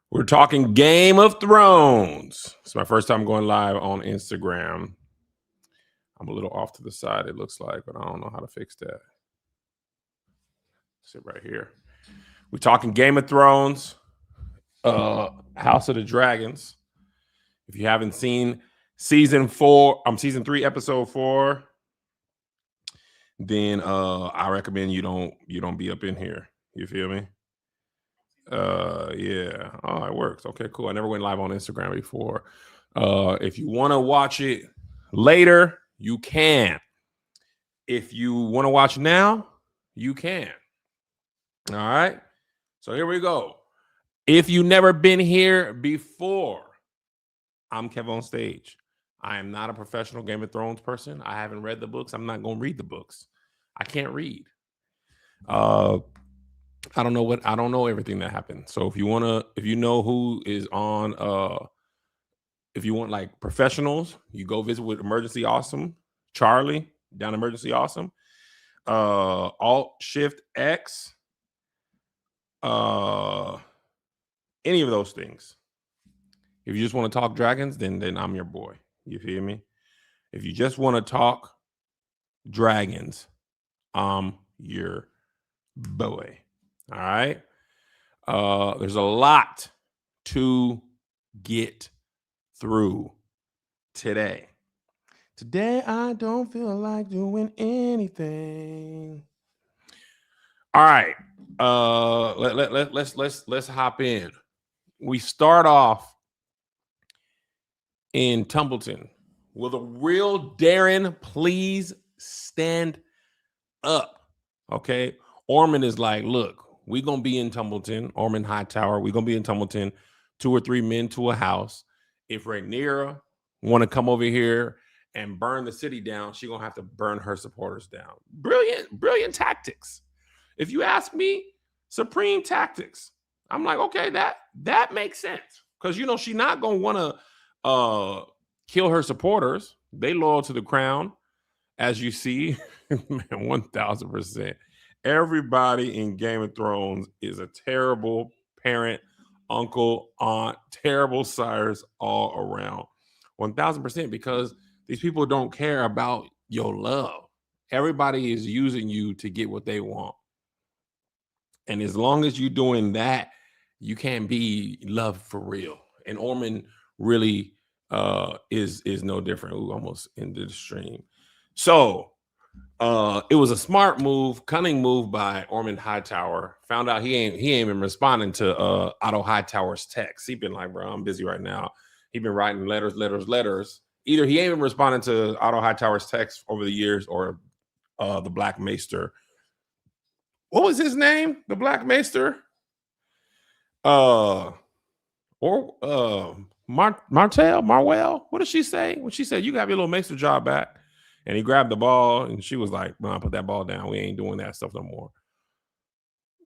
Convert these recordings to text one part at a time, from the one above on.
We're talking Game of Thrones. It's my first time going live on Instagram. I'm a little off to the side, it looks like, but I don't know how to fix that. Sit right here. We're talking Game of Thrones, House of the Dragons. If you haven't seen season 3, episode 4, then I recommend you don't be up in here. You feel me? Yeah. Oh, it works. Okay, cool. I never went live on Instagram before. If you want to watch it later, you can. If you want to watch now, you can. All right. So here we go. If you've never been here before, I'm Kev on Stage. I am not a professional Game of Thrones person. I haven't read the books. I'm not going to read the books. I can't read. I don't know everything that happened. So if you know who is on, if you want like professionals, you go visit with Emergency Awesome, Charlie down Emergency Awesome, Alt Shift X, any of those things. If you just want to talk dragons, then I'm your boy. You feel me? If you just want to talk dragons, I'm your boy. All right. There's a lot to get through today. Today I don't feel like doing anything. All right. Let's hop in. We start off in Tumbleton. Will the real Daeron please stand up? Okay. Ormond is like, look, we're going to be in Tumbleton, Ormond Hightower. We're going to be in Tumbleton, 2 or 3 men to a house. If Rhaenyra want to come over here and burn the city down, she's going to have to burn her supporters down. Brilliant tactics. If you ask me, supreme tactics. I'm like, okay, that makes sense. Because, she's not going to want to kill her supporters. They loyal to the crown, as you see. Man, 1000%. Everybody in Game of Thrones is a terrible parent, uncle, aunt, terrible sires all around. 1000%, because these people don't care about your love. Everybody is using you to get what they want. And as long as you're doing that, you can't be loved for real. And Ormond really is no different. Ooh, almost ended the stream. So it was a smart move, cunning move by Ormond Hightower. Found out he ain't been responding to Otto Hightower's text. He been like, bro, I'm busy right now. He been writing letters. Either he ain't been responding to Otto Hightower's text over the years, or the Black Maester. What was his name? The Black Maester? Marwell? What did she say? When she said, you got your little Maester job back. And he grabbed the ball, and she was like, "Mom, put that ball down. We ain't doing that stuff no more."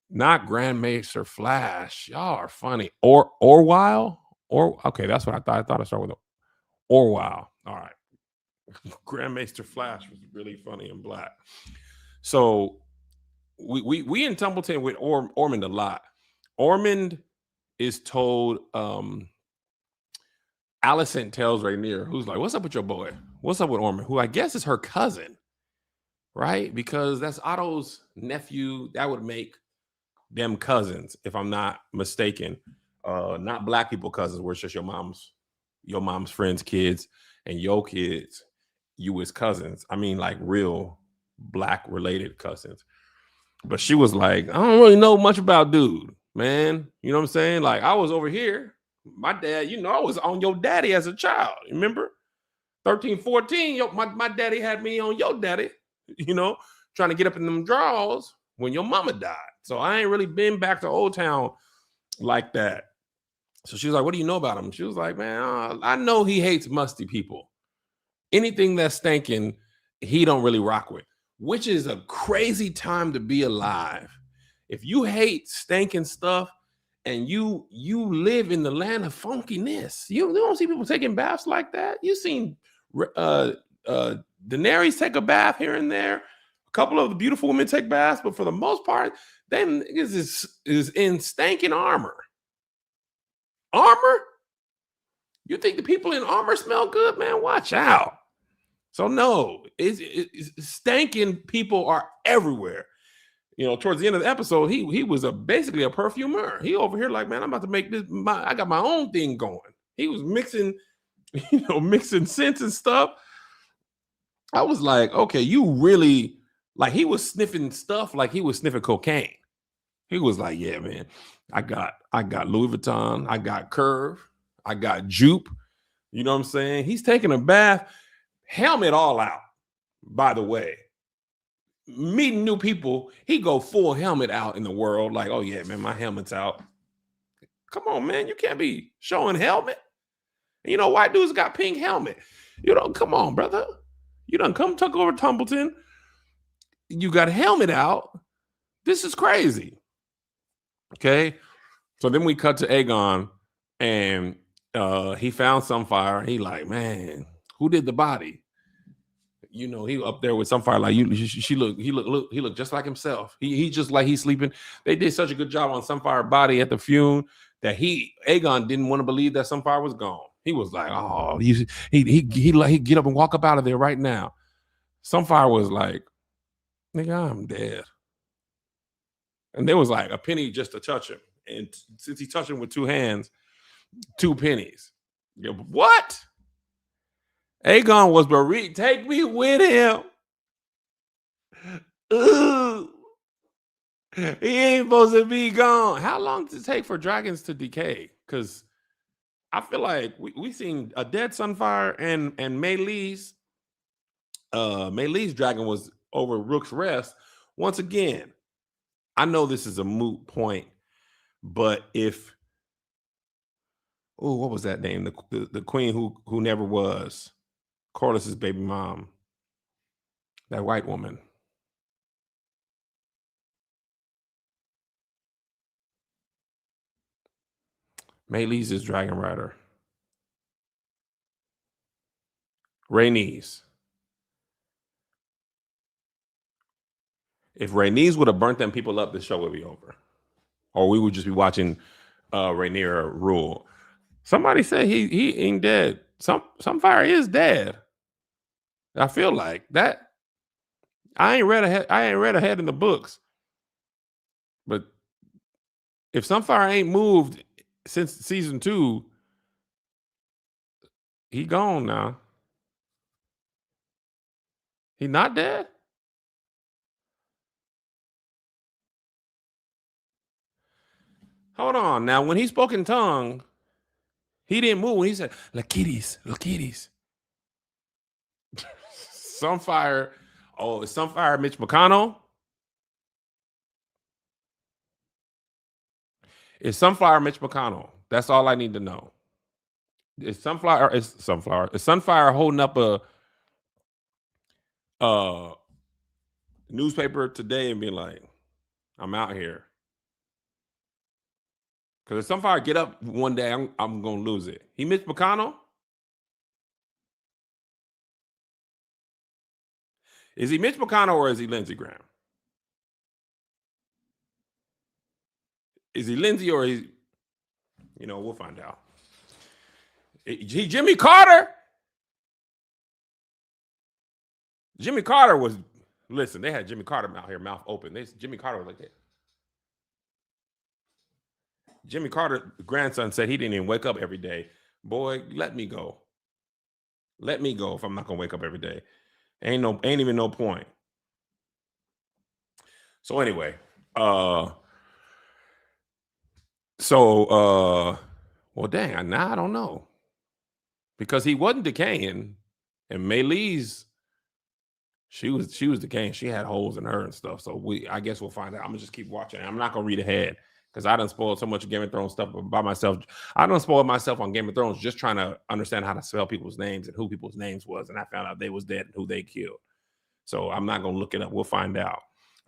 Not Grand Maester Flash. Y'all are funny. Orwell? Okay, that's what I thought. I thought I started with Orwell. All right. Grand Maester Flash was really funny and black. So we in Tumbleton with Ormond a lot. Ormond is told, Alicent tells Rhaenyra, who's like, what's up with your boy? What's up with Ormond? Who I guess is her cousin, right? Because that's Otto's nephew. That would make them cousins, if I'm not mistaken. Not black people cousins, where it's just your mom's friends' kids, and your kids, you as cousins. I mean, like real black related cousins. But she was like, I don't really know much about dude, man. You know what I'm saying? Like, I was over here. My dad, I was on your daddy as a child. Remember? 13, 14, my daddy had me on your daddy, trying to get up in them draws when your mama died. So I ain't really been back to Old Town like that. So she was like, what do you know about him? She was like, man, I know he hates musty people. Anything that's stinking, he don't really rock with, which is a crazy time to be alive. If you hate stinking stuff and you live in the land of funkiness, you don't see people taking baths like that. You seen Daenerys take a bath here and there. A couple of the beautiful women take baths, but for the most part, them niggas is in stinking armor. Armor? You think the people in armor smell good, man? Watch out. So no, it's stinking people are everywhere. Towards the end of the episode, he was basically a perfumer. He over here like, man, I'm about to make this. I got my own thing going. He was mixing, mixing scents and stuff. I was like, okay, you really like. He was sniffing stuff like he was sniffing cocaine. He was like, yeah, man, I got Louis Vuitton, I got Curve, I got Jupe. You know what I'm saying? He's taking a bath, helmet all out. By the way, meeting new people, he go full helmet out in the world. Like, oh yeah, man, my helmet's out. Come on, man, you can't be showing helmet. White dudes got pink helmet. Come on, brother. You done come tuck over Tumbleton. You got a helmet out. This is crazy. Okay. So then we cut to Aegon and he found Sunfire. He like, man, who did the body? He up there with Sunfire. Like he looked just like himself. He just like he's sleeping. They did such a good job on Sunfire body at the funeral that Aegon didn't want to believe that Sunfire was gone. He was like, oh, he get up and walk up out of there right now. Sunfire was like, nigga, I'm dead. And there was like a penny just to touch him. And since he touched him with 2 hands, 2 pennies. What? Aegon was bereaved. Take me with him. Ooh. He ain't supposed to be gone. How long does it take for dragons to decay? Because I feel like we seen a dead Sunfire and Mei-Lei's dragon was over Rook's Rest. Once again, I know this is a moot point, but if what was that name? The queen who never was Corlys's baby mom, that white woman. Mei-Lei's is Dragon Rider. Rhaenys. If Rhaenys would have burnt them people up, the show would be over. Or we would just be watching Rhaenyra rule. Somebody said he ain't dead. Sunfire is dead. I feel like that. I ain't read ahead in the books. But if Sunfire ain't moved since season 2, he gone now. He not dead? Hold on. Now, when he spoke in tongue, he didn't move. When he said, "La kitties, la kitties." Sunfire. Oh, is Sunfire Mitch McConnell? Is Sunfire Mitch McConnell? That's all I need to know. Is Sunfire holding up a newspaper today and being like, I'm out here? Because if Sunfire get up one day, I'm going to lose it. He Mitch McConnell? Is he Mitch McConnell or is he Lindsey Graham? Is he Lindsey or is he, we'll find out. He Jimmy Carter? Jimmy Carter was, listen, they had Jimmy Carter out here, mouth open. Jimmy Carter was like that. Jimmy Carter's grandson said he didn't even wake up every day. Boy, let me go. Let me go if I'm not going to wake up every day. Ain't even no point. So anyway, what Well, dang, now I don't know. Because he wasn't decaying. And Melee's, she was decaying. She had holes in her and stuff. So I guess we'll find out. I'm gonna just keep watching. I'm not gonna read ahead because I done spoiled so much Game of Thrones stuff by myself. I done spoiled myself on Game of Thrones just trying to understand how to spell people's names and who people's names was. And I found out they was dead and who they killed. So I'm not gonna look it up. We'll find out.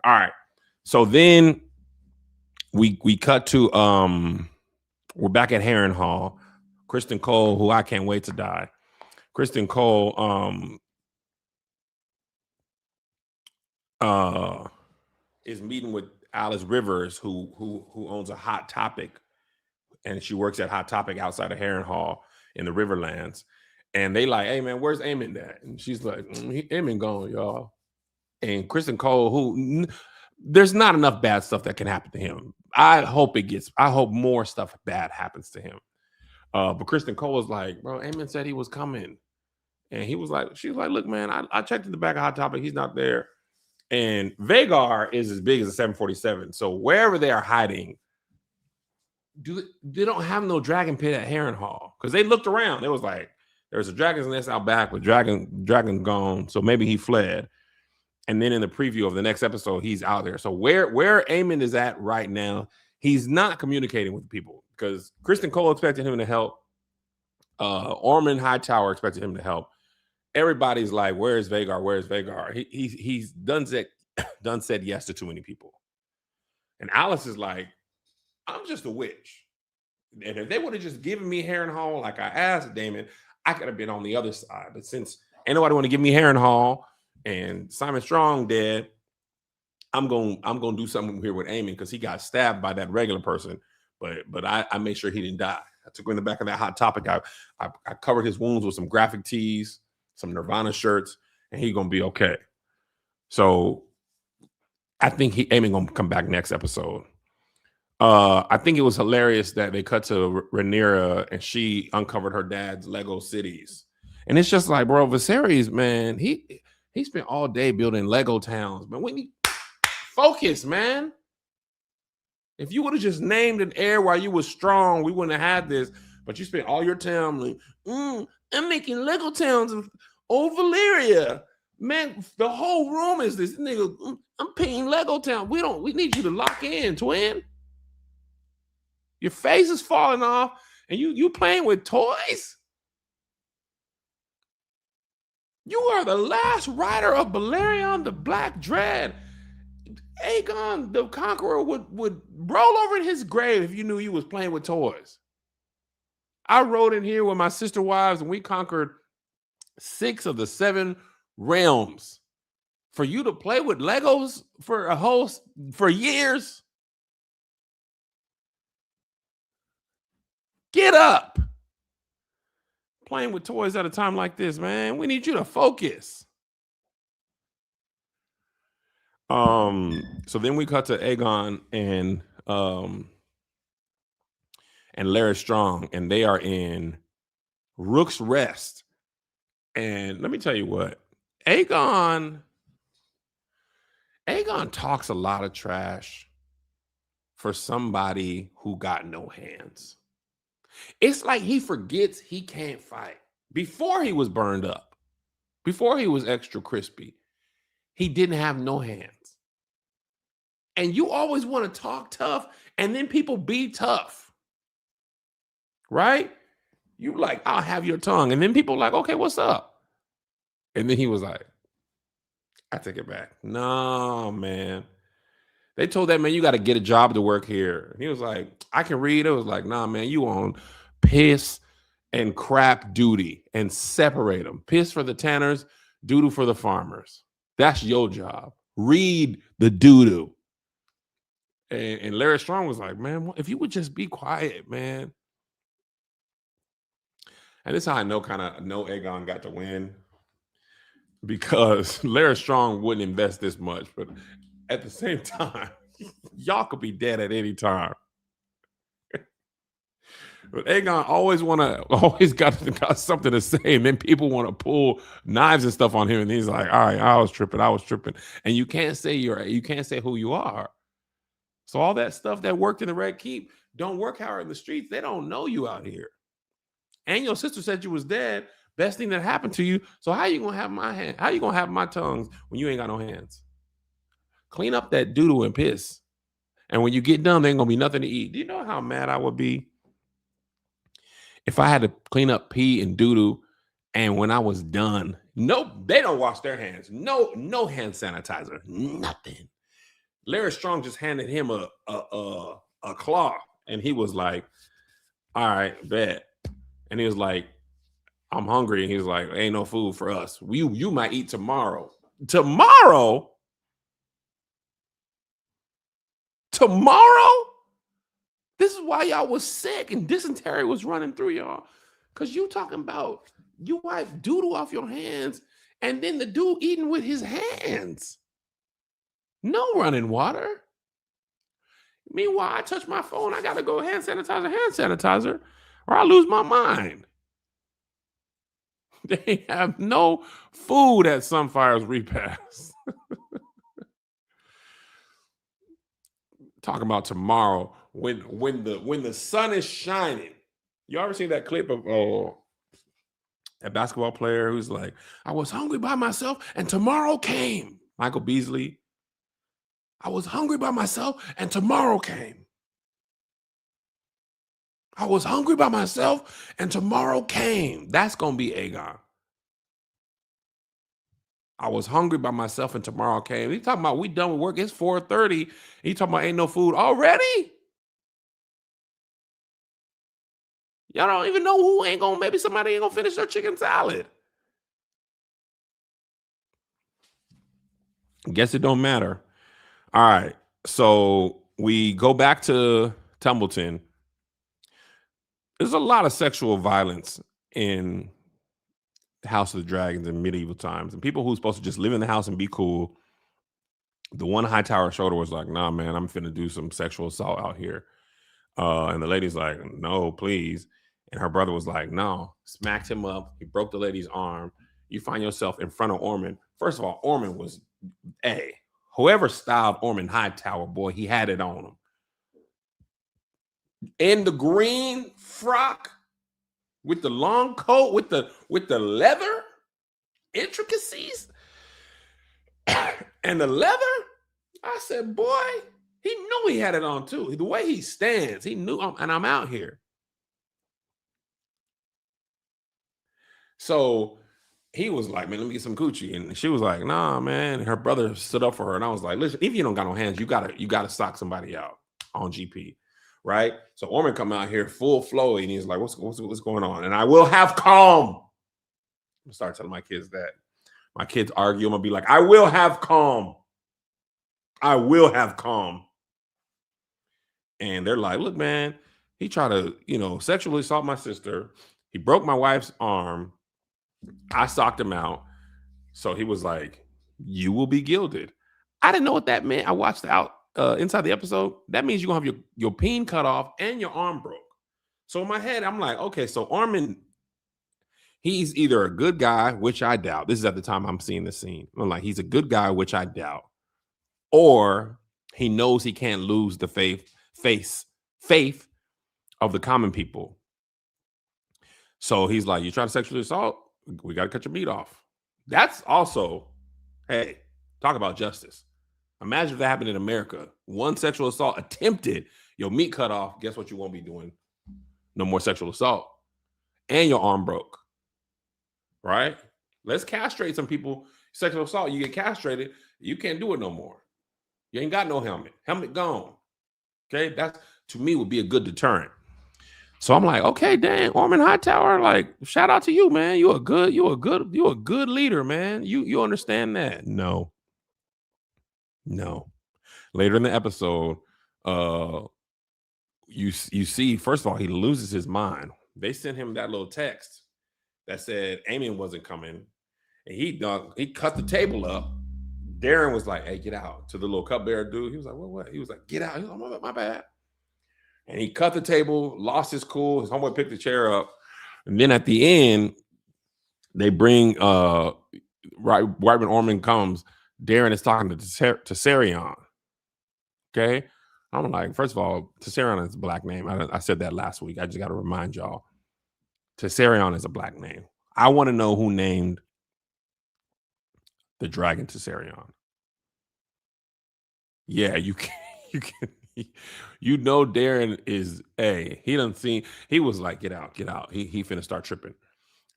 All right. So then we cut to we're back at Harrenhal. Kristen Cole, who I can't wait to die. Kristen Cole is meeting with Alice Rivers, who owns a Hot Topic, and she works at Hot Topic outside of Harrenhal in the Riverlands. And they like, hey man, where's Aemon at? And she's like, Aemon gone, y'all. And Kristen Cole, who there's not enough bad stuff that can happen to him. I hope more stuff bad happens to him. But Kristen Cole was like, bro, Aemon said he was coming. And she was like, look, man, I checked in the back of Hot Topic. He's not there. And Vhagar is as big as a 747. So wherever they are hiding, they don't have no dragon pit at Harrenhal. Because they looked around. It was like, there's a dragon's nest out back with dragon gone. So maybe he fled. And then in the preview of the next episode, he's out there. So where Aemon is at right now, he's not communicating with people because Kristen Cole expected him to help. Ormond Hightower expected him to help. Everybody's like, where is Vhagar? Where is Vhagar? He's done said yes to too many people. And Alice is like, I'm just a witch. And if they would have just given me Harrenhal like I asked Daemon, I could have been on the other side. But since ain't nobody want to give me Harrenhal and Simon Strong dead, I'm gonna do something here with Aemon because he got stabbed by that regular person. But I made sure he didn't die. I took him in the back of that Hot Topic. I covered his wounds with some graphic tees, some Nirvana shirts, and he's gonna be okay. So I think Aemon gonna come back next episode. I think it was hilarious that they cut to Rhaenyra and she uncovered her dad's Lego cities. And it's just like, bro, Viserys, man, he spent all day building Lego towns. Man, we need focus, man. If you would have just named an heir while you were strong, we wouldn't have had this. But you spent all your time like, I'm making Lego towns of old Valyria. Man, the whole room is this nigga. I'm painting Lego town. We need you to lock in, twin. Your face is falling off, and you playing with toys? You are the last rider of Balerion the Black Dread. Aegon the Conqueror would roll over in his grave if you knew you was playing with toys. I rode in here with my sister wives, and we conquered 6 of the 7 realms. For you to play with Legos for years? Get up. Playing with toys at a time like this, man. We need you to focus. So then we cut to Aegon and Larys Strong, and they are in Rook's Rest. And let me tell you what, Aegon talks a lot of trash for somebody who got no hands. It's like he forgets he can't fight. Before he was burned up, before he was extra crispy, he didn't have no hands. And you always want to talk tough, and then people be tough. Right? You like, I'll have your tongue. And then people like, okay, what's up? And then he was like, I take it back. No, man. They told that man, you got to get a job to work here. He was like, I can read. It was like, nah, man, you on piss and crap duty and separate them. Piss for the tanners, doo-doo for the farmers. That's your job. Read the doo-doo. And Larry Strong was like, man, if you would just be quiet, man. And this is how I know Aegon got to win. Because Larry Strong wouldn't invest this much. But at the same time, y'all could be dead at any time. But Aegon always got something to say, and then people want to pull knives and stuff on him, and he's like, all right, I was tripping. And you can't say who you are. So all that stuff that worked in the Red Keep, don't work hard in the streets, they don't know you out here. And your sister said you was dead. Best thing that happened to you. So how you gonna have my hand? How you gonna have my tongues when you ain't got no hands? Clean up that doodle and piss. And when you get done, there ain't gonna be nothing to eat. Do you know how mad I would be if I had to clean up pee and doodle, and when I was done, nope, they don't wash their hands. No hand sanitizer, nothing. Larry Strong just handed him a claw, and he was like, "All right, bet." And he was like, "I'm hungry," and he was like, "Ain't no food for us. You might eat tomorrow." Tomorrow? This is why y'all was sick and dysentery was running through y'all. Because you talking about you wipe doodle off your hands and then the dude eating with his hands. No running water. Meanwhile, I touch my phone. I got to go hand sanitizer, or I lose my mind. They have no food at Sunfire's repast. Talking about tomorrow when the sun is shining. You ever seen that clip of a basketball player who's like, "I was hungry by myself and tomorrow came." Michael Beasley. I was hungry by myself and tomorrow came. I was hungry by myself and tomorrow came. That's going to be Aegon. I was hungry by myself and tomorrow came. He talking about we done with work. It's 4:30. He talking about ain't no food already. Y'all don't even know who ain't gonna, maybe somebody ain't gonna finish their chicken salad. Guess it don't matter. All right. So we go back to Tumbleton. There's a lot of sexual violence in House of the Dragons in medieval times. And people who's supposed to just live in the house and be cool. The one Hightower shoulder was like, "Nah, man, I'm finna do some sexual assault out here." And the lady's like, "No, please." And her brother was like, "No," smacked him up. He broke the lady's arm. You find yourself in front of Ormond. First of all, Ormond was, whoever styled Ormond Hightower, boy, he had it on him. In the green frock with the long coat, with the leather intricacies and the leather. I said, boy, he knew he had it on too. The way he stands, he knew, and I'm out here. So he was like, "Man, let me get some coochie." And she was like, "Nah, man." And her brother stood up for her. And I was like, "Listen, if you don't got no hands, you gotta sock somebody out on GP." Right? So Ormond come out here full flow, and he's like, what's going on? And I will have calm. I'm start telling my kids that. My kids argue, I'm gonna be like, I will have calm. I will have calm. And they're like, "Look, man, he tried to, sexually assault my sister. He broke my wife's arm. I socked him out." So he was like, "You will be gilded." I didn't know what that meant. I watched inside the episode. That means you're gonna have your peen cut off and your arm broke. So in my head, I'm like, okay, so Ormond, he's either a good guy, which I doubt. This is at the time I'm seeing the scene. I'm like, he's a good guy, which I doubt. Or he knows he can't lose the faith of the common people. So he's like, "You try to sexually assault, we got to cut your meat off." That's also, hey, talk about justice. Imagine if that happened in America. One sexual assault attempted, your meat cut off. Guess what you won't be doing? No more sexual assault. And your arm broke. Right? Let's castrate some people. Sexual assault, you get castrated, you can't do it no more. You ain't got no helmet. Helmet gone. Okay? That, to me, would be a good deterrent. So I'm like, okay, dang, Ormond Hightower, like, shout out to you, man. You're a good leader, man. You understand that? No. Later in the episode, you see, first of all, he loses his mind. They sent him that little text that said Aemon wasn't coming, and he cut the table up. Daeron was like, "Hey, get out," to the little cupbearer dude. He was like, "What?" He was like, "Get out." He was like, "My bad." And he cut the table, lost his cool. His homeboy picked the chair up. And then at the end, they bring, right when Ormond comes, Daeron is talking to Sarion. Okay? I'm like, first of all, Tessarion is a black name. I said that last week. I just got to remind y'all. Tessarion is a black name. I want to know who named the dragon Tessarion. Yeah, you can. You can. You know, Daeron is he done seen. He was like, get out, get out. He finna start tripping,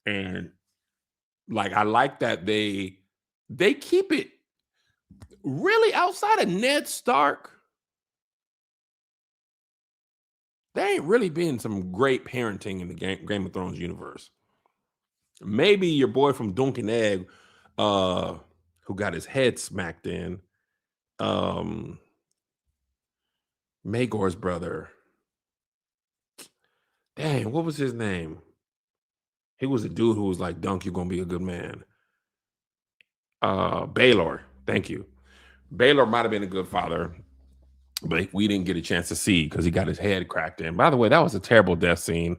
and like I like that they keep it really outside of Ned Stark. There ain't really been some great parenting in the Game of Thrones universe. Maybe your boy from Dunk and Egg, who got his head smacked in, Maegor's brother. Dang, what was his name? He was a dude who was like, Dunk, you're gonna be a good man. Baelor, thank you. Baelor might have been a good father, but we didn't get a chance to see because he got his head cracked in. By the way, that was a terrible death scene.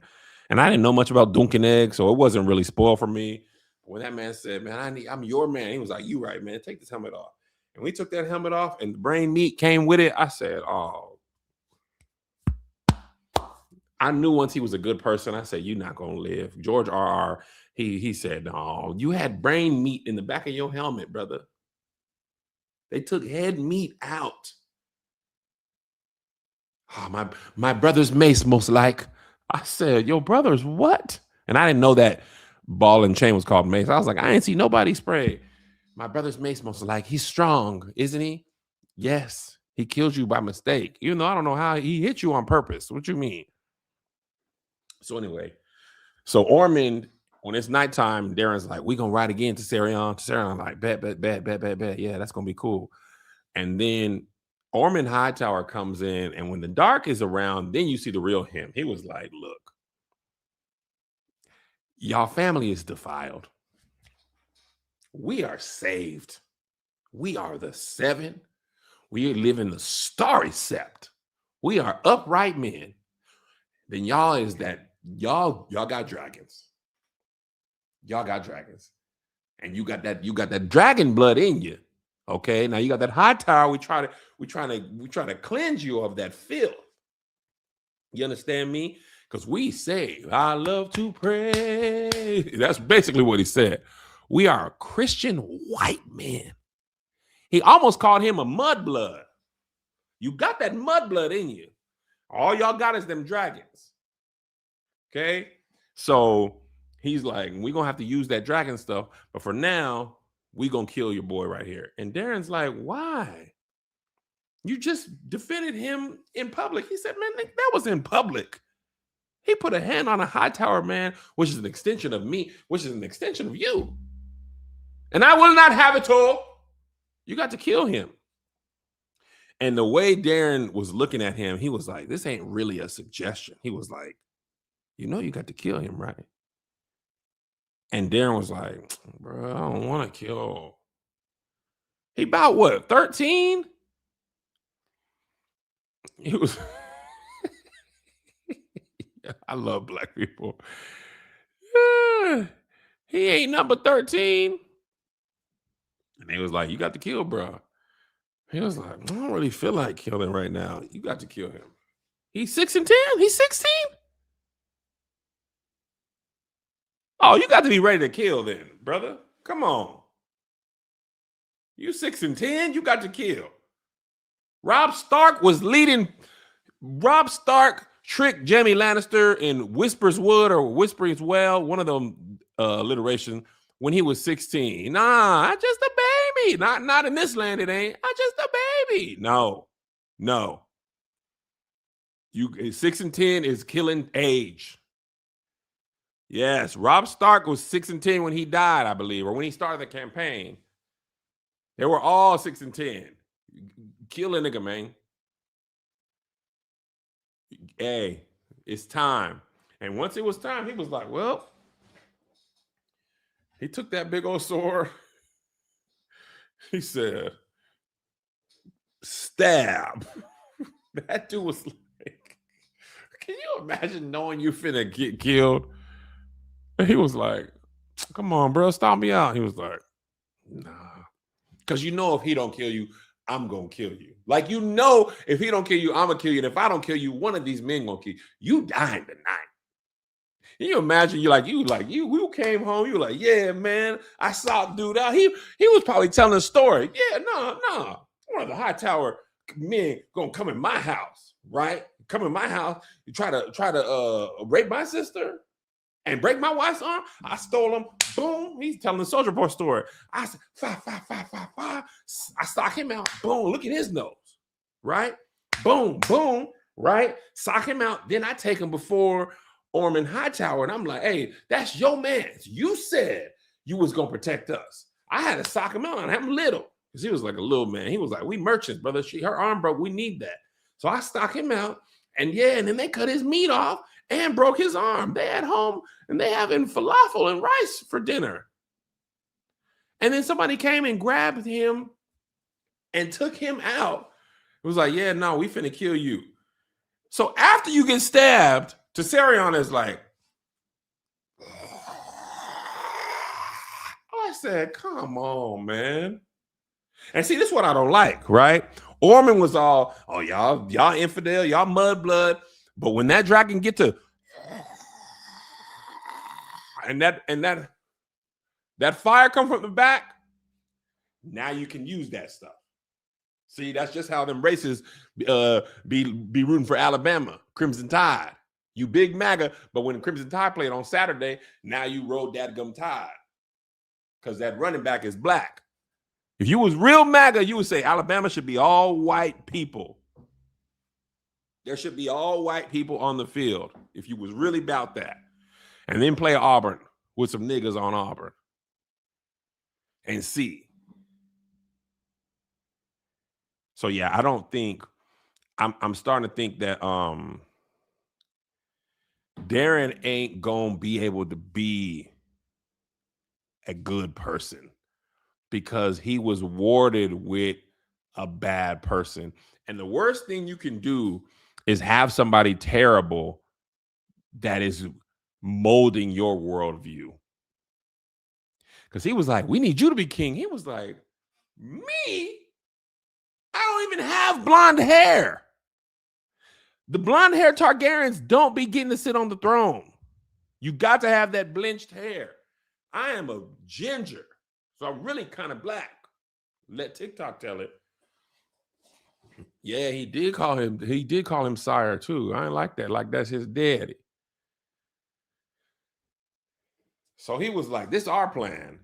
And I didn't know much about Dunk and Egg, so it wasn't really spoiled for me. When that man said, man, I'm your man, he was like, you right, man, take this helmet off. And we took that helmet off and the brain meat came with it. I said, oh. I knew once he was a good person, I said, you're not going to live. George R.R., he said, no, you had brain meat in the back of your helmet, brother. They took head meat out. Oh, my brother's mace, most like. I said, your brother's what? And I didn't know that ball and chain was called mace. I was like, I ain't see nobody spray. My brother's mace, most like. He's strong, isn't he? Yes. He killed you by mistake. Even though I don't know how he hit you on purpose. What you mean? So anyway, so Ormond, when it's nighttime, Daeron's like, we gonna ride again to Tessarion. Tessarion like, bet. Yeah, that's gonna be cool. And then Ormond Hightower comes in, and when the dark is around, then you see the real him. He was like, look, y'all family is defiled. We are saved. We are the seven. We live in the starry sept. We are upright men. Then y'all is that y'all got dragons. Y'all got dragons. And you got that dragon blood in you. Okay. Now you got that Hightower. We try to cleanse you of that filth. You understand me? Because we say, I love to pray. That's basically what he said. We are Christian white men. He almost called him a mudblood. You got that mudblood in you. All y'all got is them dragons. Okay? So he's like, we're going to have to use that dragon stuff. But for now, we're going to kill your boy right here. And Daeron's like, why? You just defended him in public. He said, man, that was in public. He put a hand on a Hightower man, which is an extension of me, which is an extension of you. And I will not have it all. You got to kill him. And the way Daeron was looking at him, he was like, this ain't really a suggestion. He was like, you know you got to kill him, right? And Daeron was like, bro, I don't want to kill. He about what, 13? He was... I love black people. He ain't number 13. And they was like, you got to kill, bro. He was like, I don't really feel like killing right now. You got to kill him. He's 6 and 10? He's 16? Oh, you got to be ready to kill then, brother. Come on. You 6 and 10? You got to kill. Robb Stark was leading. Robb Stark tricked Jaime Lannister in Whisper's Wood or Whisper's Well, one of them alliteration, when he was 16. Nah, I just a baby. Not in this land, it ain't. I just a baby. No. You 6 and 10 is killing age. Yes, Robb Stark was 6 and 10 when he died, I believe, or when he started the campaign. They were all 6 and 10. Kill a nigga, man. Hey, it's time. And once it was time, he was like, well, he took that big old sword. He said, stab. That dude was like, can you imagine knowing you finna get killed? And he was like, come on, bro, stop me out. He was like, nah. Because you know if he don't kill you, I'm gonna kill you. Like, you know, if he don't kill you, I'm gonna kill you. And if I don't kill you, one of these men gonna kill you. You dying tonight. Can you imagine? You came home. You like, yeah, man. I saw dude out. He was probably telling a story. Yeah, no. One of the high tower men gonna come in my house, right? Come in my house. You try to rape my sister and break my wife's arm. I stole him. Boom. He's telling the Soldier Boy story. I said, five. I sock him out. Boom. Look at his nose. Right? Boom. Right? Sock him out. Then I take him before Ormond Hightower, and I'm like, hey, that's your man. You said you was gonna protect us. I had to sock him out, and I'm little. Because he was like a little man. He was like, we merchants, brother. Her arm broke. We need that. So I stock him out. And then they cut his meat off and broke his arm. They at home and they having falafel and rice for dinner. And then somebody came and grabbed him and took him out. It was like, yeah, no, we finna kill you. So after you get stabbed, Tessarion is like, I said, come on, man. And see, this is what I don't like, right? Ormond was all, oh, y'all infidel, y'all mudblood. But when that dragon get to, and that fire come from the back, now you can use that stuff. See, that's just how them races be rooting for Alabama, Crimson Tide. You big MAGA, but when Crimson Tide played on Saturday, now you rode that gum Tide because that running back is black. If you was real MAGA, you would say Alabama should be all white people. There should be all white people on the field if you was really about that. And then play Auburn with some niggas on Auburn and see. So yeah, I don't think I'm starting to think that Daeron ain't gonna be able to be a good person because he was warded with a bad person. And the worst thing you can do is have somebody terrible that is molding your worldview. Because he was like, we need you to be king. He was like, me? I don't even have blonde hair. The blonde hair Targaryens don't be getting to sit on the throne. You got to have that bleached hair. I am a ginger, so I'm really kind of black. Let TikTok tell it. Yeah, he did call him sire too. I ain't like that. Like that's his daddy. So he was like, this is our plan.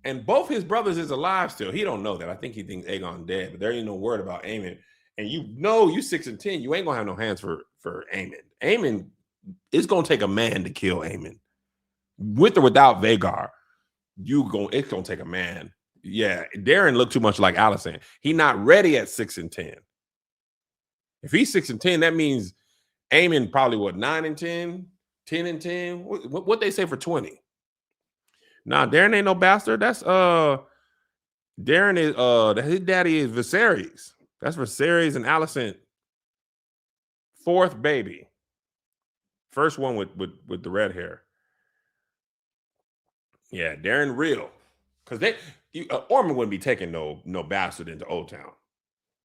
And both his brothers is alive still. He don't know that. I think he thinks Aegon dead, but there ain't no word about Aemon. And you know you 6 and 10, you ain't gonna have no hands for Aemon. Aemon, it's gonna take a man to kill Aemon. With or without Vhagar, it's gonna take a man. Yeah, Daeron looked too much like Alicent. He not ready at 6 and 10. If he's 6 and 10, that means Aemon probably what 9 and 10, 10 and 10. What they say for 20? Nah, Daeron ain't no bastard. That's Daeron is his daddy is Viserys. That's Viserys and Alicent. 4th baby. First one with the red hair. Yeah, Daeron real. Because Ormond wouldn't be taking no bastard into Old Town.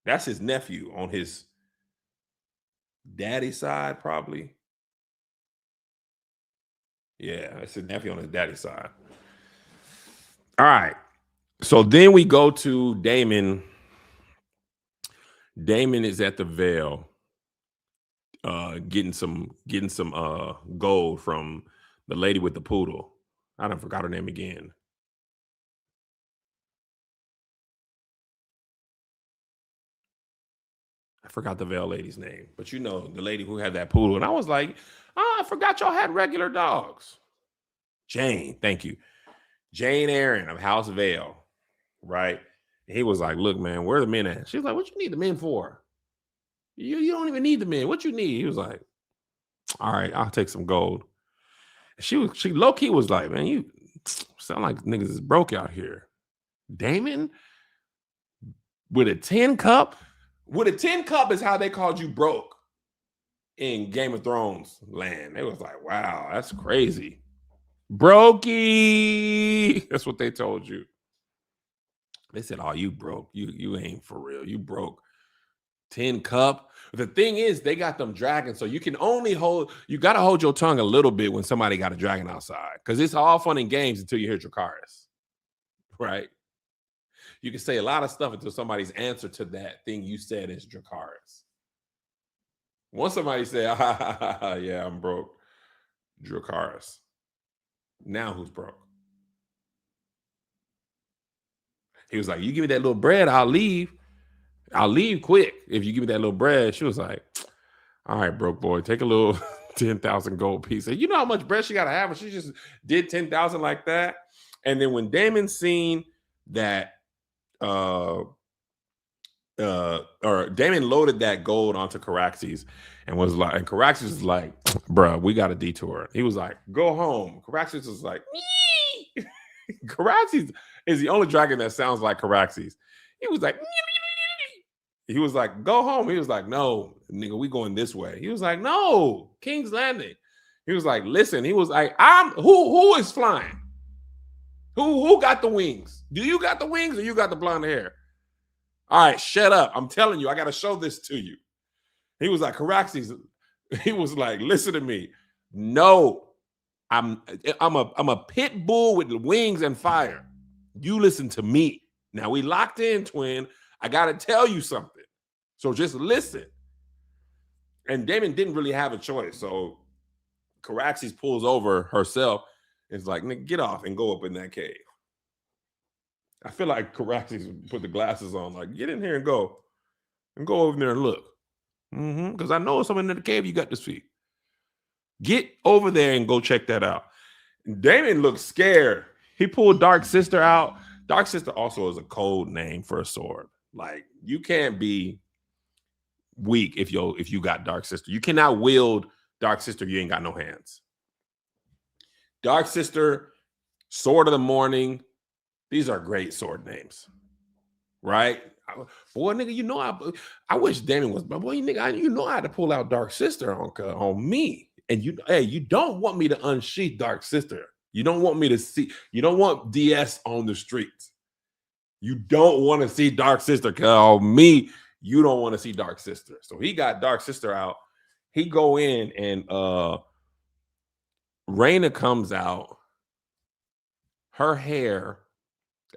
That's his nephew on his daddy side, probably. Yeah, that's his nephew on his daddy side. All right. So then we go to Daemon. Daemon is at the Vale, getting some gold from the lady with the poodle. I done forgot her name again. I forgot the Vale lady's name, but you know the lady who had that poodle. And I was like, I forgot y'all had regular dogs. Jane, thank you. Jane Aaron of House Vale, right? He was like, look, man, where are the men at? She was like, what you need the men for? You don't even need the men. What you need? He was like, all right, I'll take some gold. She low-key was like, man, you sound like niggas is broke out here. Daemon with a 10 cup? With a 10 cup is how they called you broke in Game of Thrones land. It was like, wow, that's crazy. Brokey. That's what they told you. They said, "Oh, you broke. You ain't for real. You broke 10 cup." The thing is, they got them dragons, so you can only you got to hold your tongue a little bit when somebody got a dragon outside, because it's all fun and games until you hear Dracarys, right? You can say a lot of stuff until somebody's answer to that thing you said is Dracarys. Once somebody say, "Yeah, I'm broke," Dracarys. Now who's broke? He was like, "You give me that little bread, I'll leave. I'll leave quick if you give me that little bread." She was like, "All right, broke boy, take a little 10,000 gold piece." And you know how much bread she got to have, and she just did 10,000 like that. And then when Daemon seen that, or Daemon loaded that gold onto Caraxes and was like, and Caraxes was like, "Bruh, we got a detour." He was like, "Go home." Caraxes was like, "Nee." Caraxes is the only dragon that sounds like Caraxes. He was like, he was like, "Go home." He was like, "No, nigga, we going this way." He was like, "No, King's Landing." He was like, "Listen." He was like, who is flying? Who got the wings? Do you got the wings or you got the blonde hair? All right, shut up. I'm telling you, I got to show this to you. He was like, Caraxes. He was like, "Listen to me. No, I'm a pit bull with wings and fire. You listen to me. Now we locked in, twin. I got to tell you something. So just listen." And Daemon didn't really have a choice. So Caraxes pulls over herself and is like, "Nigga, get off and go up in that cave." I feel like Caraxes put the glasses on, like, "Get in here and go over there and look. Because I know something in the cave you got to see. Get over there and go check that out." Daemon looked scared. He pulled Dark Sister out. Dark Sister also is a code name for a sword. Like, you can't be weak if you got Dark Sister. You cannot wield Dark Sister. You ain't got no hands. Dark Sister, Sword of the Morning. These are great sword names, right? Boy, nigga, you know I wish Daemon was, but boy, nigga, you know I had to pull out Dark Sister on me. And you don't want me to unsheath Dark Sister. You don't want me to see. You don't want DS on the streets. You don't want to see Dark Sister. Cause me, you don't want to see Dark Sister. So he got Dark Sister out. He go in and Rhaena comes out. Her hair.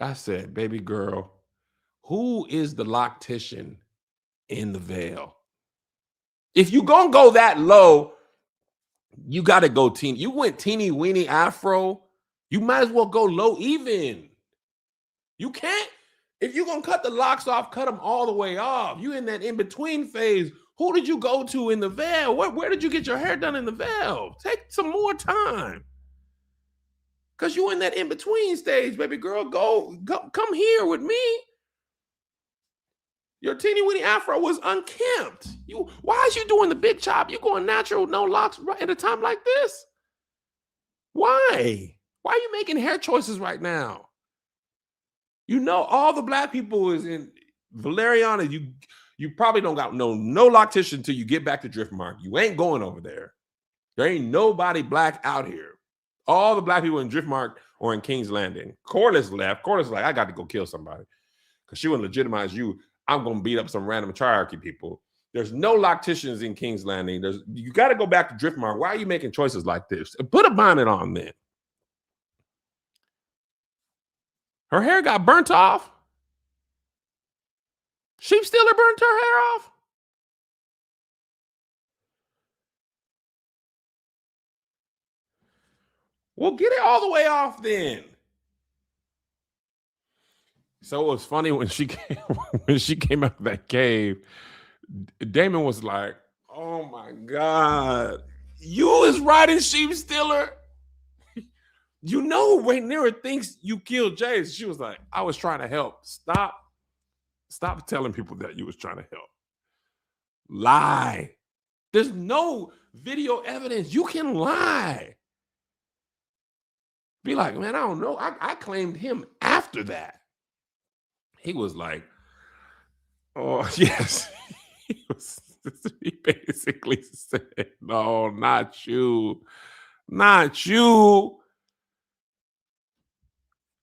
I said, "Baby girl, who is the loctician in the veil?" If you gonna go that low, you gotta go teeny. You went teeny weeny afro. You might as well go low even. You can't. If you're gonna cut the locks off, cut them all the way off. You in that in-between phase. Who did you go to in the veil? Where did you get your hair done in the veil? Take some more time. Because you in that in-between stage, baby girl. Go, come here with me. Your teeny weeny afro was unkempt. Why is you doing the big chop? You going natural, no locks right at a time like this? Why? Why are you making hair choices right now? You know, all the black people is in Valeriana. You probably don't got no loctician until you get back to Driftmark. You ain't going over there. There ain't nobody black out here. All the black people in Driftmark or in King's Landing. Corliss left. Corliss like, "I got to go kill somebody because she wouldn't legitimize you. I'm going to beat up some random triarchy people." There's no locticians in King's Landing. You got to go back to Driftmark. Why are you making choices like this? Put a bonnet on then. Her hair got burnt off. Sheep Stealer burnt her hair off. Well, get it all the way off then. So it was funny when she came out of that cave. Daemon was like, "Oh my God, you is riding Sheep Stealer." You know, Rhaenyra thinks you killed Jace. She was like, "I was trying to help. Stop telling people that you was trying to help. Lie. There's no video evidence. You can lie. Be like, man, I don't know. I claimed him after that." He was like, "Oh, yes." He basically said, "No, not you. Not you."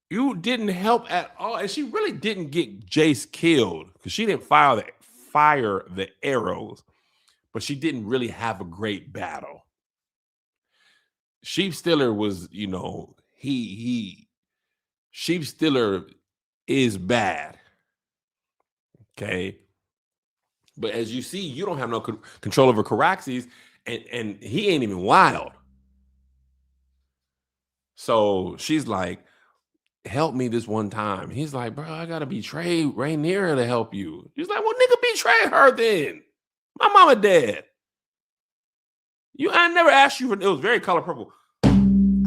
You didn't help at all. And she really didn't get Jace killed because she didn't fire the arrows, but she didn't really have a great battle. Sheep Stiller was, Sheep Stiller is bad. Okay. But as you see, you don't have no control over Caraxes, and he ain't even wild. So she's like, help me this one time. He's like, bro, I gotta betray Rhaenyra to help you. She's like, well, nigga, betray her then. My mama dead. I never asked you for, it was very color purple.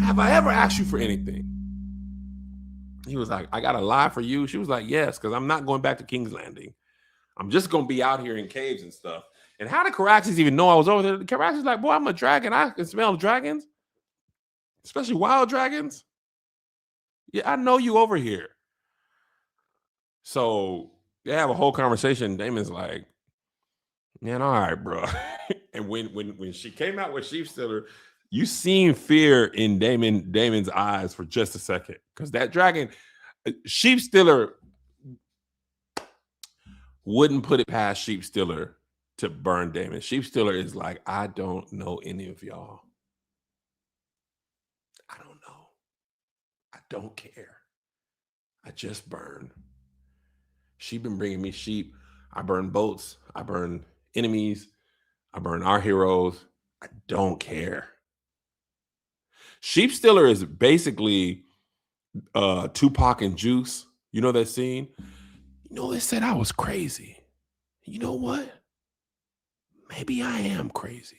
Have I ever asked you for anything? He was like, I gotta lie for you. She was like, yes, because I'm not going back to King's Landing. I'm just gonna be out here in caves and stuff. And how did Caraxes even know I was over there? Caraxes like, boy, I'm a dragon. I can smell dragons, especially wild dragons. Yeah, I know you over here. So they have a whole conversation. Daemon's like, man, all right, bro. And when she came out with Sheep Stiller, you seen fear in Daemon's eyes for just a second. Because that dragon, Sheep Stiller wouldn't put it past Sheep Stiller to burn Daemon. Sheep Stiller is like, I don't know any of y'all. I don't know. I don't care. I just burn. She been bringing me sheep. I burn boats. I burn enemies. I burn our heroes. I don't care. Sheep Stiller is basically Tupac and Juice. You know that scene? They said I was crazy. You know what? Maybe I am crazy.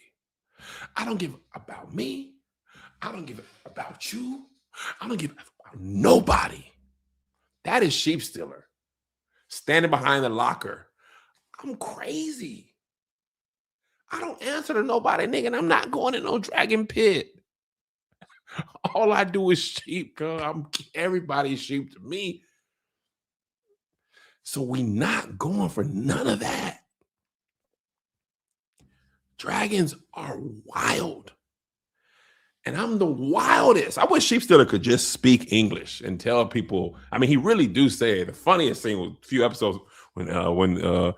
I don't give about me. I don't give about you. I don't give about nobody. That is Sheep Stiller. Standing behind the locker. I'm crazy. I don't answer to nobody, nigga, and I'm not going in no dragon pit. All I do is sheep, cuz everybody's sheep to me. So we not going for none of that. Dragons are wild. And I'm the wildest. I wish Sheep Stiller could just speak English and tell people. I mean, he really do say it. The funniest thing was a few episodes when Rhaena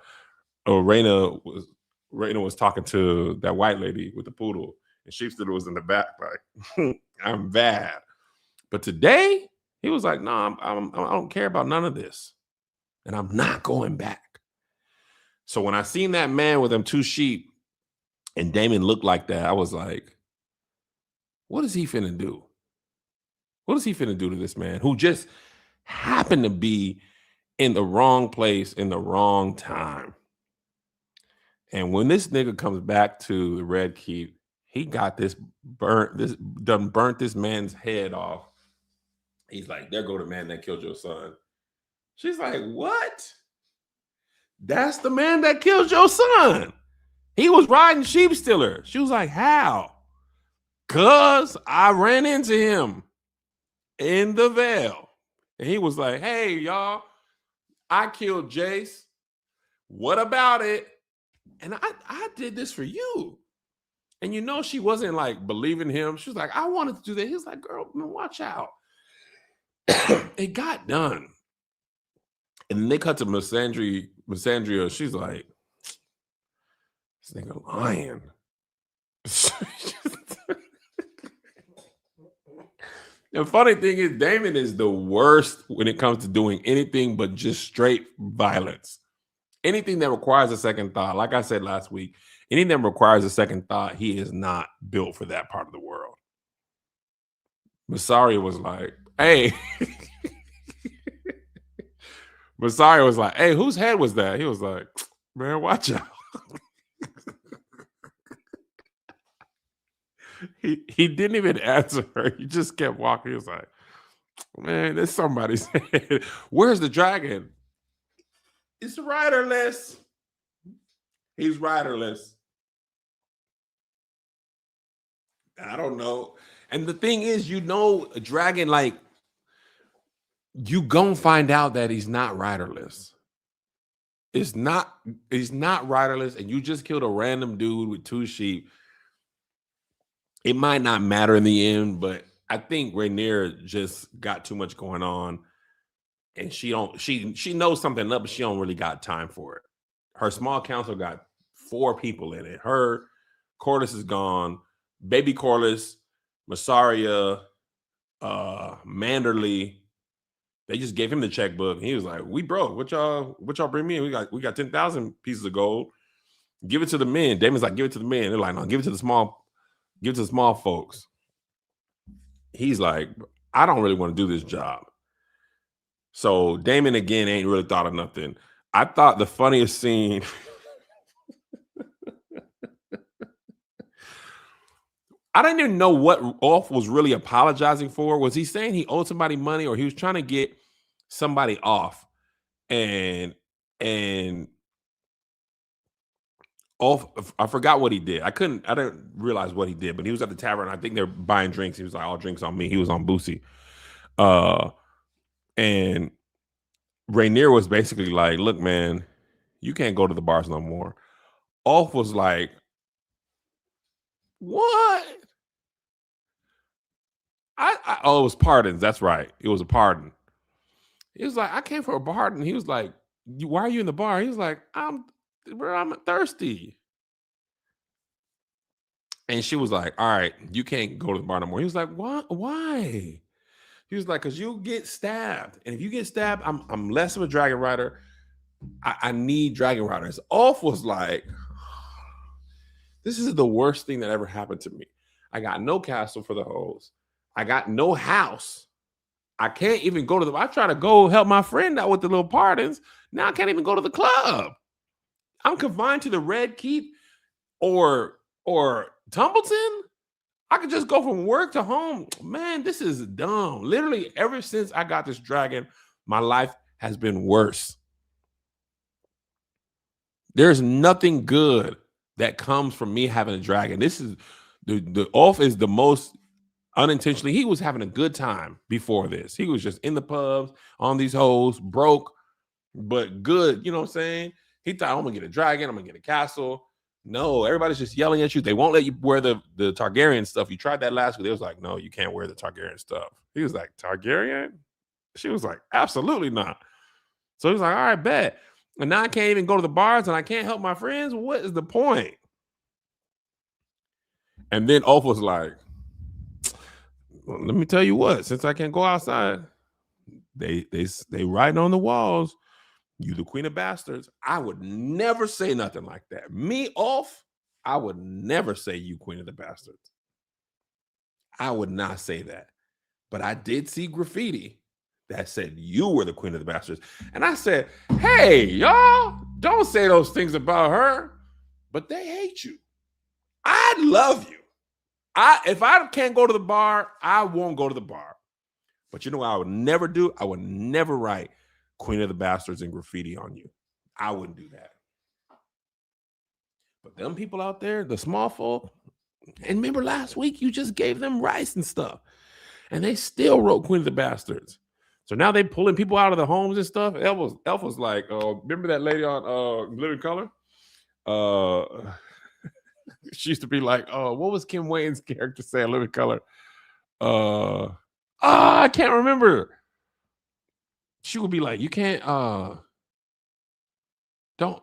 was talking to that white lady with the poodle, and Sheep Stiller was in the back like, I'm bad. But today he was like, no, I don't care about none of this, and I'm not going back. So when I seen that man with them two sheep and Daemon looked like that, I was like, what is he finna do? What is he finna do to this man who just happened to be in the wrong place in the wrong time? And when this nigga comes back to the Red Keep, he got burnt this man's head off. He's like, there go the man that killed your son. She's like, what? That's the man that killed your son. He was riding Sheep Stiller. She was like, how? Cause I ran into him in the Vale. And he was like, hey, y'all, I killed Jace. What about it? And I did this for you. And she wasn't like believing him. She was like, I wanted to do that. He was like, girl, man, watch out. It got done. And then they cut to Missandria. She's like, this nigga lying. The funny thing is, Daemon is the worst when it comes to doing anything but just straight violence. Anything that requires a second thought, like I said last week, anything that requires a second thought, he is not built for that part of the world. Mysaria was like, hey. Mysaria was like, hey, whose head was that? He was like, man, watch out. He didn't even answer her. He just kept walking. He was like, man, there's somebody's head. Where's the dragon? It's riderless. He's riderless. I don't know. And the thing is, a dragon, like, you gonna find out that he's not riderless. He's not riderless, and you just killed a random dude with two sheep. It might not matter in the end, but I think Rhaenyra just got too much going on, and she knows something up, but she don't really got time for it. Her small council got 4 people in it. Her Corlys is gone, baby Corlys, Massaria, Manderly. They just gave him the checkbook. And he was like, "We broke. What y'all bring me in? We got 10,000 pieces of gold. Give it to the men." Damon's like, "Give it to the men." They're like, "No, give it to the small folks." He's like, "I don't really want to do this job." So Daemon again ain't really thought of nothing. I thought the funniest scene. I didn't even know what Ulf was really apologizing for. Was he saying he owed somebody money, or he was trying to get somebody off? And Ulf, I forgot what he did. I didn't realize what he did, but he was at the tavern. I think they're buying drinks. He was like, "All drinks on me." He was on Boosie. And Rhaenyra was basically like, "Look, man, you can't go to the bars no more." Ulf was like, "What?" It was pardons. That's right. It was a pardon. He was like, "I came for a pardon." He was like, "Why are you in the bar?" He was like, I'm thirsty." And she was like, "All right, you can't go to the bar no more." He was like, "What? Why?" He was like, "Because you'll get stabbed. And if you get stabbed, I'm less of a dragon rider. I need dragon riders." Ulf was like, "This is the worst thing that ever happened to me. I got no castle for the hoes. I got no house. I can't even go to I try to go help my friend out with the little pardons. Now I can't even go to the club. I'm confined to the Red Keep or Tumbleton. I could just go from work to home. Man, this is dumb. Literally, ever since I got this dragon, my life has been worse. There's nothing good that comes from me having a dragon. This is the Ulf is the most unintentionally. He was having a good time before this. He was just in the pubs on these hoes, broke, but good. You know what I'm saying? He thought, "I'm gonna get a dragon. I'm gonna get a castle." No, everybody's just yelling at you. They won't let you wear the Targaryen stuff. You tried that last week. They was like, "No, you can't wear the Targaryen stuff." He was like, "Targaryen?" She was like, "Absolutely not." So he was like, "All right, bet." And now I can't even go to the bars and I can't help my friends. What is the point? And then Ulf was like, "Well, let me tell you what, since I can't go outside, they writing on the walls, you the queen of bastards." I would never say nothing like that. Me, Ulf, I would never say you queen of the bastards. I would not say that. But I did see graffiti that said you were the queen of the bastards. And I said, "Hey, y'all, don't say those things about her." But they hate you. I love you. If I can't go to the bar, I won't go to the bar. But you know what I would never do? I would never write Queen of the Bastards and graffiti on you. I wouldn't do that. But them people out there, the small folk, and remember last week you just gave them rice and stuff, and they still wrote Queen of the Bastards. So now they pulling people out of the homes and stuff. Elf was like, remember that lady on Living Color? She used to be like, what was Kim Wayne's character say on Living Color? I can't remember. She would be like, "You can't, don't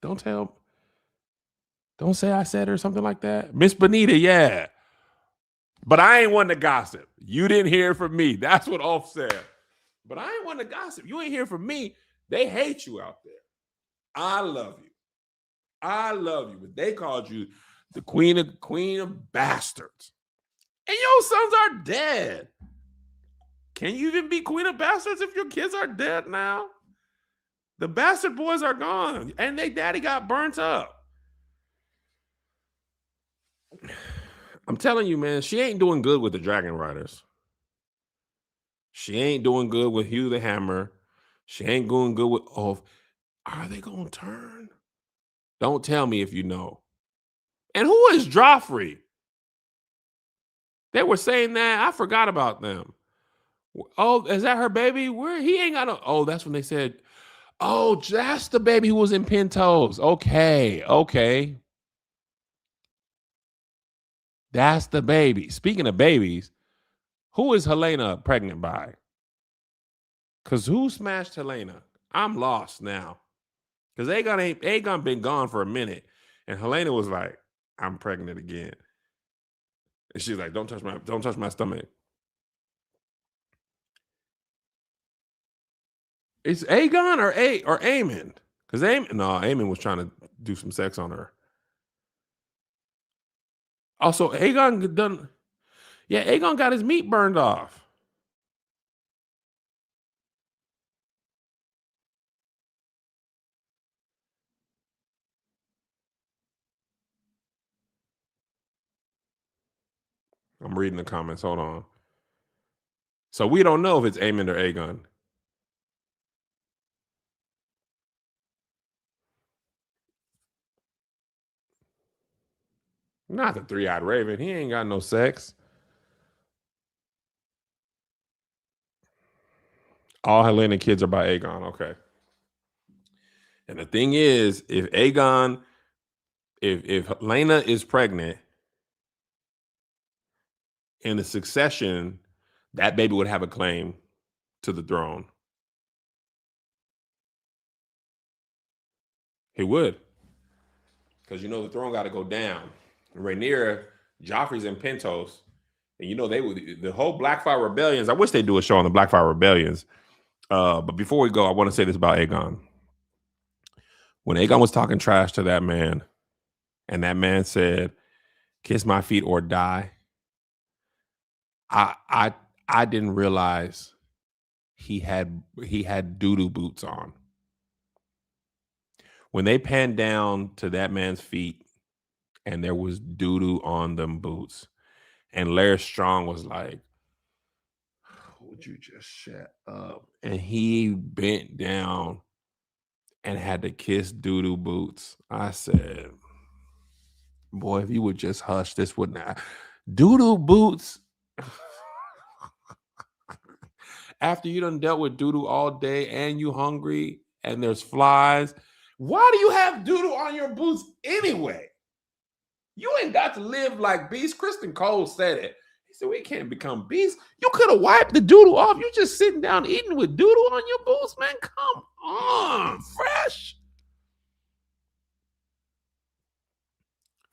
don't say I said," or something like that. Miss Bonita, yeah. But I ain't one to gossip. You didn't hear from me. That's what Ulf said. But I ain't one to gossip. You ain't hear from me. They hate you out there. I love you. I love you. But they called you the queen of bastards. And your sons are dead. Can you even be queen of bastards if your kids are dead now? The bastard boys are gone, and they daddy got burnt up. I'm telling you, man, she ain't doing good with the Dragon Riders. She ain't doing good with Hugh the Hammer. She ain't doing good with Ulf. Are they going to turn? Don't tell me if you know. And who is Joffrey? They were saying that. I forgot about them. Oh, is that her baby? Where he ain't got no. Oh, that's when they said, "Oh, that's the baby who was in Pintos." Okay. That's the baby. Speaking of babies, who is Helena pregnant by? Because who smashed Helena? I'm lost now. Because Aegon been gone for a minute. And Helena was like, I'm pregnant again. And she's like, don't touch my stomach. It's Aegon or Aemon? Because Aemon was trying to do some sex on her. Also, Aegon done. Yeah, Aegon got his meat burned off. I'm reading the comments. Hold on. So we don't know if it's Aemon or Aegon. Not the three-eyed raven. He ain't got no sex. All Helena kids are by Aegon. Okay. And the thing is, if Helena is pregnant in the succession, that baby would have a claim to the throne. He would. Because the throne got to go down. Rhaenyra, Joffrey's and Pentos. And they would the whole Blackfire Rebellions. I wish they do a show on the Blackfire Rebellions. But before we go, I want to say this about Aegon. When Aegon was talking trash to that man, and that man said, "Kiss my feet or die," I didn't realize he had doo-doo boots on. When they panned down to that man's feet and there was doo-doo on them boots, and Larry Strong was like, would you just shut up? And he bent down and had to kiss doo-doo boots. I said, boy, if you would just hush, this would not. Doo-doo boots. After you done dealt with doo-doo all day and you hungry and there's flies, why do you have doo-doo on your boots anyway? You ain't got to live like beasts. Kristen Cole said it. He said, we can't become beasts. You could have wiped the doo-doo off. You just sitting down eating with doo-doo on your boots, man. Come on.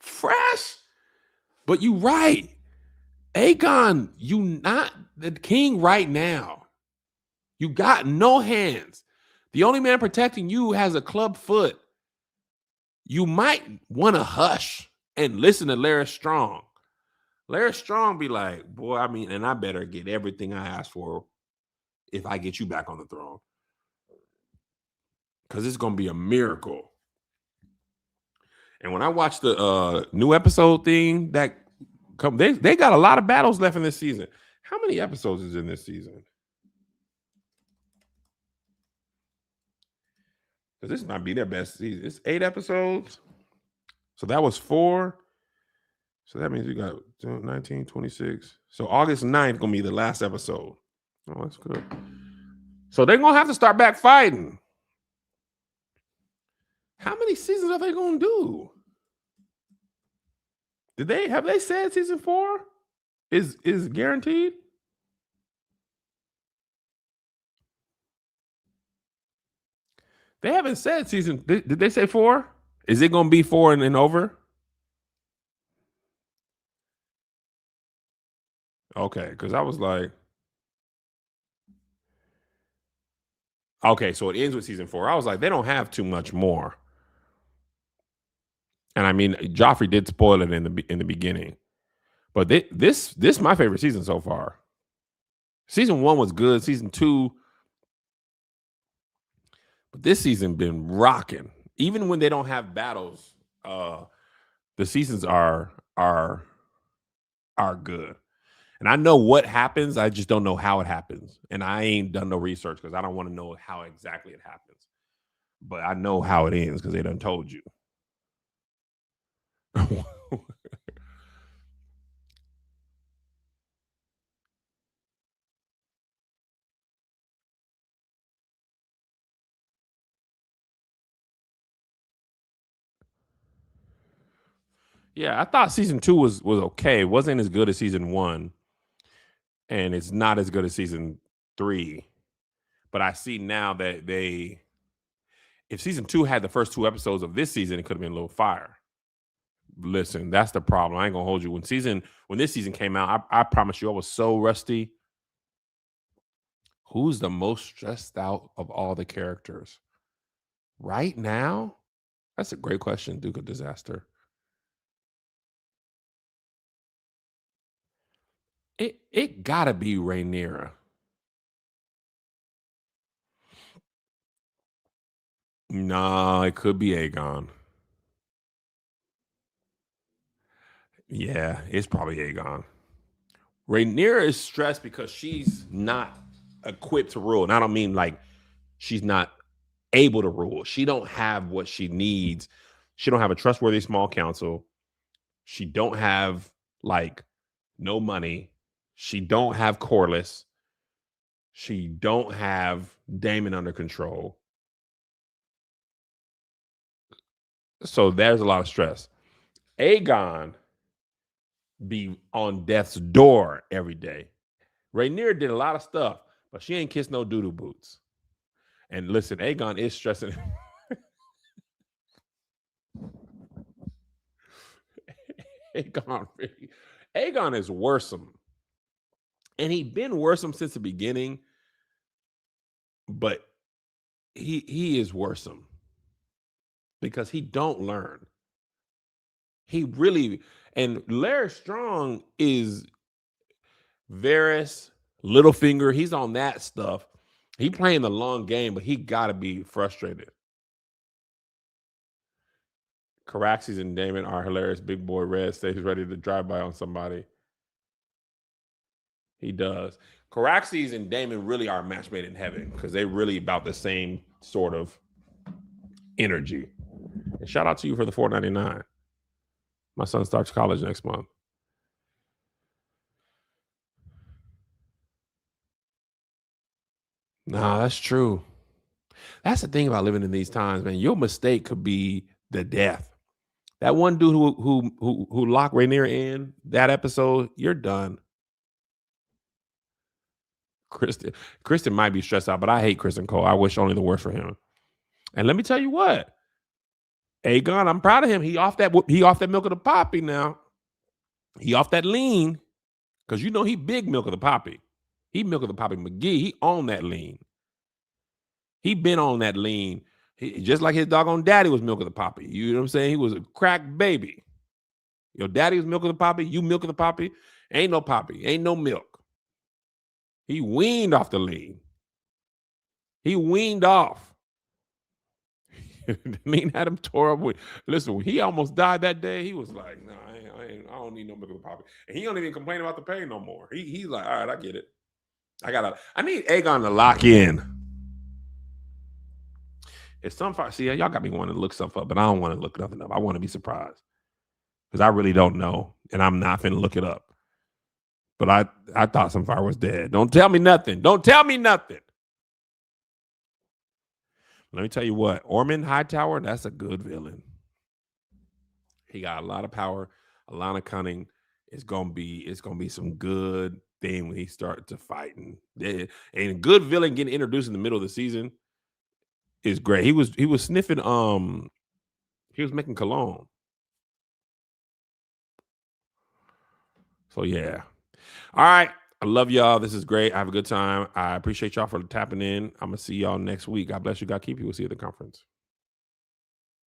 Fresh. But you right. Aegon, you not the king right now. You got no hands. The only man protecting you has a club foot. You might want to hush and listen to Larry Strong. Larry Strong be like, boy, and I better get everything I asked for if I get you back on the throne. Because it's going to be a miracle. And when I watch the new episode thing, they got a lot of battles left in this season. How many episodes is in this season? Because this might be their best season. It's 8 episodes. So that was 4. So that means we got 19, 26. So August 9th going to be the last episode. Oh, that's good. So they're going to have to start back fighting. How many seasons are they going to do? Have they said season 4 is guaranteed? They haven't said season. Did they say 4? Is it going to be 4 and over? Okay, because I was like, okay, so it ends with season 4. I was like, they don't have too much more. And Joffrey did spoil it in the beginning, but this is my favorite season so far. Season 1 was good. Season 2, but this season been rocking. Even when they don't have battles, the seasons are good. And I know what happens. I just don't know how it happens. And I ain't done no research because I don't want to know how exactly it happens. But I know how it ends because they done told you. Yeah, I thought season 2 was okay. It wasn't as good as season 1, and it's not as good as season 3. But I see now that if season 2 had the first 2 episodes of this season, it could have been a little fire. Listen, that's the problem. I ain't gonna hold you. When this season came out, I promise you, I was so rusty. Who's the most stressed out of all the characters right now? That's a great question, Duke of Disaster. It gotta be Rhaenyra. No, it could be Aegon. Yeah, it's probably Aegon. Rhaenyra is stressed because she's not equipped to rule. And I don't mean like she's not able to rule. She don't have what she needs. She don't have a trustworthy small council. She don't have like no money. She don't have Corlys. She don't have Daemon under control. So there's a lot of stress. Aegon be on death's door every day. Rhaenyra did a lot of stuff, but she ain't kissed no doodoo boots. And listen, Aegon is stressing. Aegon is worrisome. And he's been worrisome since the beginning, but he is worrisome because he don't learn. He really, and Larry Strong is Varys, Littlefinger. He's on that stuff. He playing the long game, but he got to be frustrated. Caraxes and Daemon are hilarious. Big boy Red says he's ready to drive by on somebody. He does. Caraxes and Daemon really are a match made in heaven because they really about the same sort of energy. And shout out to you for the $4.99. My son starts college next month. No, that's true. That's the thing about living in these times, man. Your mistake could be the death. That one dude who locked Rhaenyra in that episode, you're done. Kristen might be stressed out, but I hate Kristen Cole. I wish only the worst for him. And let me tell you what, Aegon, I'm proud of him. He off that milk of the poppy now. He off that lean because you know he big milk of the poppy. He milk of the poppy McGee. He on that lean. He been on that lean. Just like his doggone daddy was milk of the poppy. You know what I'm saying? He was a crack baby. Your daddy was milk of the poppy. You milk of the poppy. Ain't no poppy. Ain't no milk. He weaned off the lean. He weaned off. Lean had him tore up with. Listen, when he almost died that day, he was like, "No, I don't need no milk of the poppy." And he don't even complain about the pain no more. He's like, "All right, I get it. I need Aegon to lock in." If some fire, see, y'all got me wanting to look stuff up, but I don't want to look nothing up. I want to be surprised because I really don't know, and I'm not finna look it up. But I thought some fire was dead. Don't tell me nothing. Don't tell me nothing. Let me tell you what, Ormond Hightower, that's a good villain. He got a lot of power, a lot of cunning. It's gonna be some good thing when he starts to fighting. And a good villain getting introduced in the middle of the season is great. He was sniffing he was making cologne. So yeah. All right. I love y'all. This is great. I have a good time. I appreciate y'all for tapping in. I'm gonna see y'all next week. God bless you. God keep you. We'll see you at the conference.